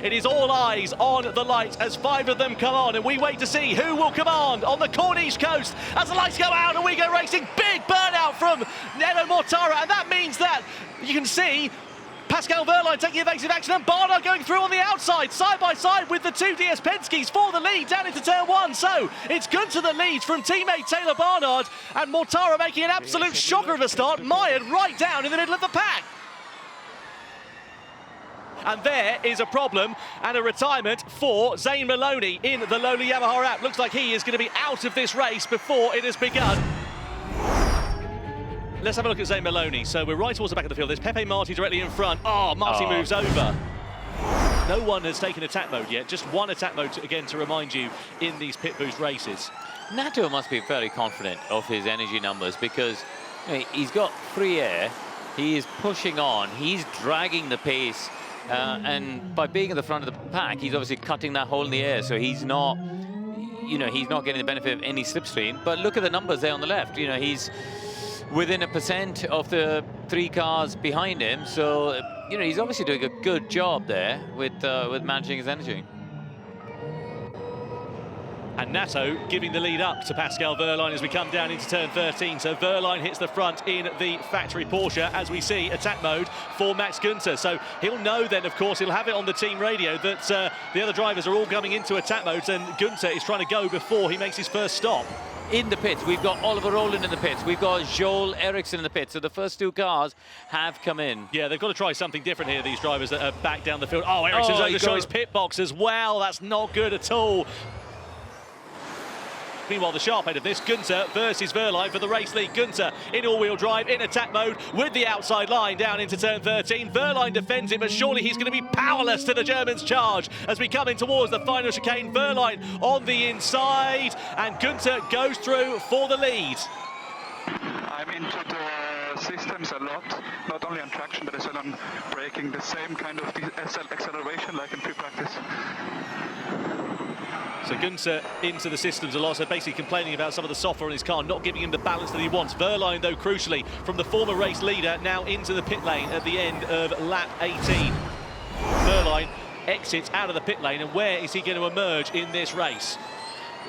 It is all eyes on the lights as 5 of them come on, and we wait to see who will command on the Corniche coast as the lights go out and we go racing. Big burnout from Neto Mortara, and that means that you can see Pascal Verline taking evasive action and Barnard going through on the outside, side by side with the 2 DS Penske's for the lead down into turn 1. So it's Gunter that leads from teammate Taylor Barnard, and Mortara making an absolute shocker of a start, mired right down in the middle of the pack. And there is a problem and a retirement for Zane Maloney in the lowly Yamaha app. Looks like he is going to be out of this race before it has begun. Let's have a look at Zane Maloney. So we're right towards the back of the field. There's Pepe Marti directly in front. Oh, Marti moves over. No one has taken attack mode yet. Just one attack mode, again, to remind you, in these pit boost races. Nato must be very confident of his energy numbers because he's got free air. He is pushing on. He's dragging the pace. And by being at the front of the pack, he's obviously cutting that hole in the air. So he's not, he's not getting the benefit of any slipstream. But look at the numbers there on the left. He's within 1% of the 3 cars behind him, so he's obviously doing a good job there with managing his energy. And Nato giving the lead up to Pascal Verline as we come down into turn 13. So Verline hits the front in the factory Porsche as we see attack mode for Max Gunter. So he'll know then, of course, he'll have it on the team radio that the other drivers are all coming into attack modes, and Gunter is trying to go before he makes his first stop. In the pits, we've got Oliver Rowland in the pits. We've got Joel Eriksson in the pits. So the first 2 cars have come in. Yeah, they've got to try something different here, these drivers that are back down the field. Oh, Eriksson's overshot his pit box as well. That's not good at all. Meanwhile, the sharp head of this, Gunter versus Verline for the race lead. Gunter in all-wheel drive, in attack mode, with the outside line down into turn 13. Verline defends it, but surely he's going to be powerless to the German's charge as we come in towards the final chicane. Verline on the inside, and Gunter goes through for the lead. I'm into the systems a lot, not only on traction, but as well on braking, the same kind of acceleration like in pre-practice. So Gunter into the systems a lot, so basically complaining about some of the software on his car, not giving him the balance that he wants. Verline, though, crucially, from the former race leader, now into the pit lane at the end of lap 18. Verline exits out of the pit lane, and where is he going to emerge in this race?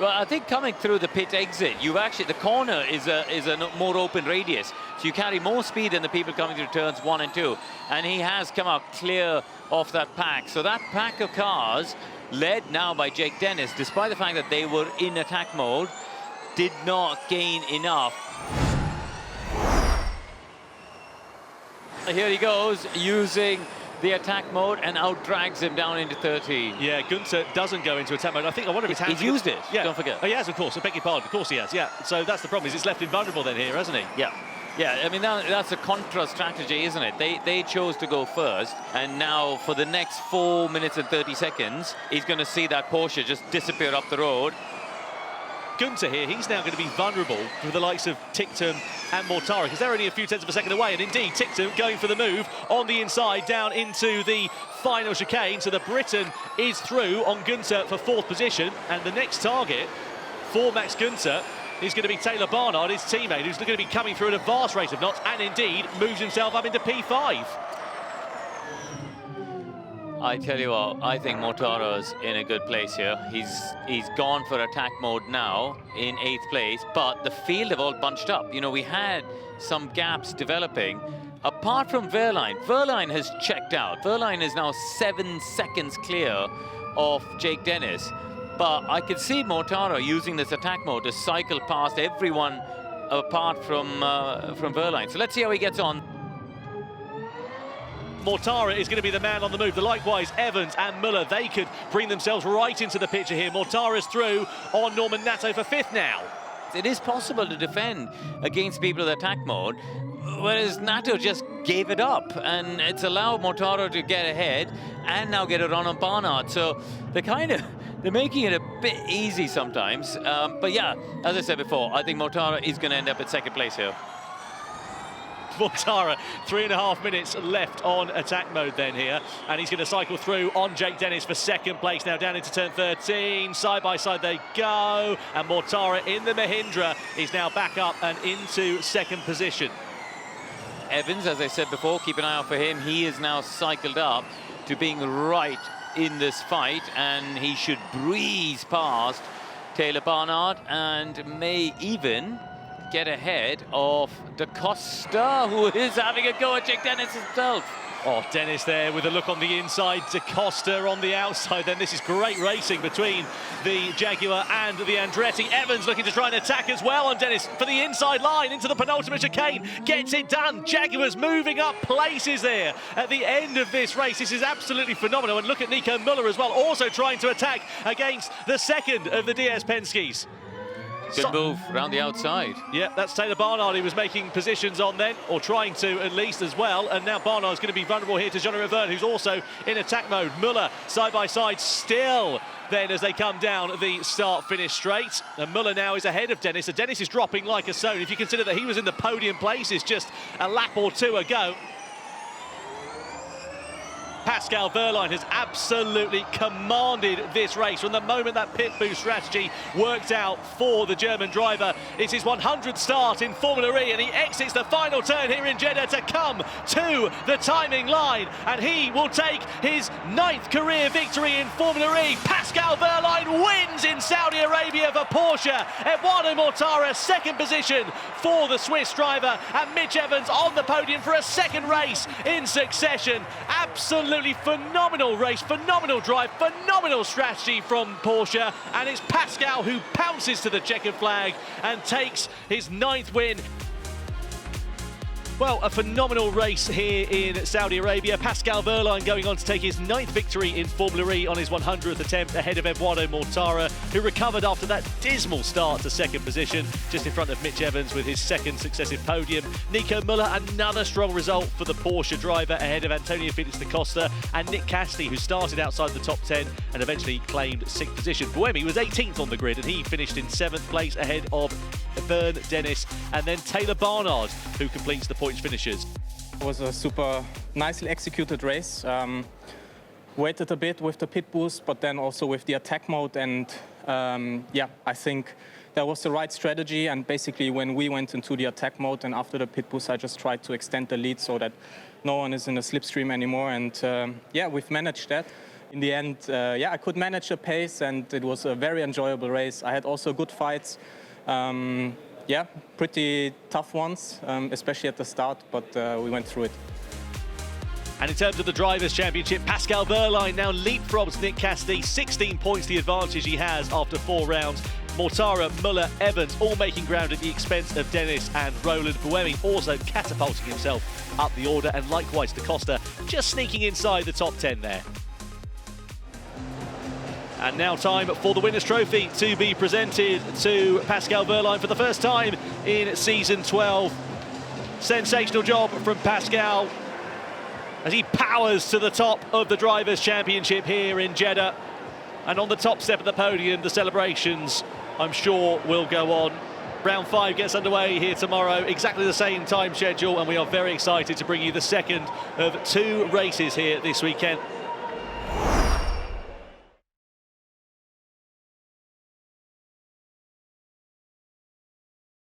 Well, I think coming through the pit exit, the corner is a more open radius, so you carry more speed than the people coming through turns 1 and 2. And he has come out clear off that pack. So that pack of cars, led now by Jake Dennis, despite the fact that they were in attack mode, did not gain enough. Here he goes, using the attack mode, and out drags him down into 13. Yeah, Gunter doesn't go into attack mode. I wonder if his hands... He's used it, yeah. Don't forget. Oh, he has, of course. I beg your pardon. Of course he has, yeah. So that's the problem, is it's left him vulnerable then here, hasn't he? Yeah. Yeah, I mean, that's a contra strategy, isn't it? They chose to go first, and now for the next 4 minutes and 30 seconds, he's going to see that Porsche just disappear up the road. Gunter here, he's now going to be vulnerable to the likes of Ticktum and Mortara, because they're only a few tenths of a second away, and indeed Ticktum going for the move on the inside down into the final chicane. So the Briton is through on Gunter for 4th position, and the next target for Max Gunter is going to be Taylor Barnard, his teammate, who's going to be coming through at a vast rate of knots, and indeed moves himself up into P5. I tell you what, I think Mortara's in a good place here. He's gone for attack mode now in 8th place, but the field have all bunched up. We had some gaps developing. Apart from Verline, Verline has checked out. Verline is now 7 seconds clear of Jake Dennis. But I could see Mortara using this attack mode to cycle past everyone apart from Verline. So let's see how he gets on. Mortara is going to be the man on the move. Likewise, Evans and Muller, they could bring themselves right into the picture here. Mortara's through on Norman Nato for 5th now. It is possible to defend against people with attack mode, whereas Nato just gave it up, and it's allowed Mortara to get ahead and now get a run on Barnard. So they're making it a bit easy sometimes. But yeah, as I said before, I think Mortara is going to end up at 2nd place here. Mortara, 3.5 minutes left on attack mode then here, and he's going to cycle through on Jake Dennis for 2nd place now down into turn 13. Side by side they go, and Mortara in the Mahindra is now back up and into 2nd position. Evans, as I said before, keep an eye out for him. He is now cycled up to being right in this fight, and he should breeze past Taylor Barnard and may even get ahead of Da Costa, who is having a go at Jake Dennis himself. Oh, Dennis there with a look on the inside, Da Costa on the outside. Then this is great racing between the Jaguar and the Andretti. Evans looking to try and attack as well on Dennis for the inside line into the penultimate chicane. Gets it done. Jaguars moving up places there at the end of this race. This is absolutely phenomenal. And look at Nico Müller as well, also trying to attack against the second of the DS Penske's. Good move around the outside. Yeah, that's Taylor Barnard. He was making positions on then, or trying to at least as well. And now Barnard's going to be vulnerable here to Jean-Eric Vergne, who's also in attack mode. Müller side by side still then as they come down the start-finish straight. And Müller now is ahead of Dennis. So Dennis is dropping like a stone. If you consider that he was in the podium places just a lap or two ago. Pascal Verline has absolutely commanded this race from the moment that pit boost strategy worked out for the German driver. It's his 100th start in Formula E, and he exits the final turn here in Jeddah to come to the timing line, and he will take his 9th career victory in Formula E. Pascal Verline wins in Saudi Arabia for Porsche. Eduardo Mortara, second position for the Swiss driver, and Mitch Evans on the podium for a second race in succession. Absolutely phenomenal race, phenomenal drive, phenomenal strategy from Porsche, and it's Pascal who pounces to the checkered flag and takes his 9th win. Well, a phenomenal race here in Saudi Arabia. Pascal Verline going on to take his 9th victory in Formula E on his 100th attempt ahead of Eduardo Mortara, who recovered after that dismal start to second position, just in front of Mitch Evans with his second successive podium. Nico Müller, another strong result for the Porsche driver ahead of Antonio Felix da Costa and Nick Cassidy, who started outside the top 10 and eventually claimed 6th position. Buemi was 18th on the grid and he finished in 7th place ahead of Vergne, Dennis, and then Taylor Barnard, who completes the points finishes. It was a super nicely executed race. Waited a bit with the pit boost, but then also with the attack mode, and yeah, I think that was the right strategy. And basically when we went into the attack mode and after the pit boost, I just tried to extend the lead so that no one is in the slipstream anymore, and yeah, we've managed that. In the end, yeah, I could manage the pace and it was a very enjoyable race. I had also good fights. Yeah, pretty tough ones, especially at the start, but we went through it. And in terms of the Drivers' Championship, Pascal Verline now leapfrogs Nick Cassidy, 16 points the advantage he has after 4 rounds. Mortara, Müller, Evans all making ground at the expense of Dennis and Roland. Buemi also catapulting himself up the order, and likewise Da Costa just sneaking inside the top 10 there. And now time for the Winners' Trophy to be presented to Pascal Verline for the first time in Season 12. Sensational job from Pascal as he powers to the top of the Drivers' Championship here in Jeddah. And on the top step of the podium, the celebrations, I'm sure, will go on. Round 5 gets underway here tomorrow, exactly the same time schedule, and we are very excited to bring you the second of 2 races here this weekend.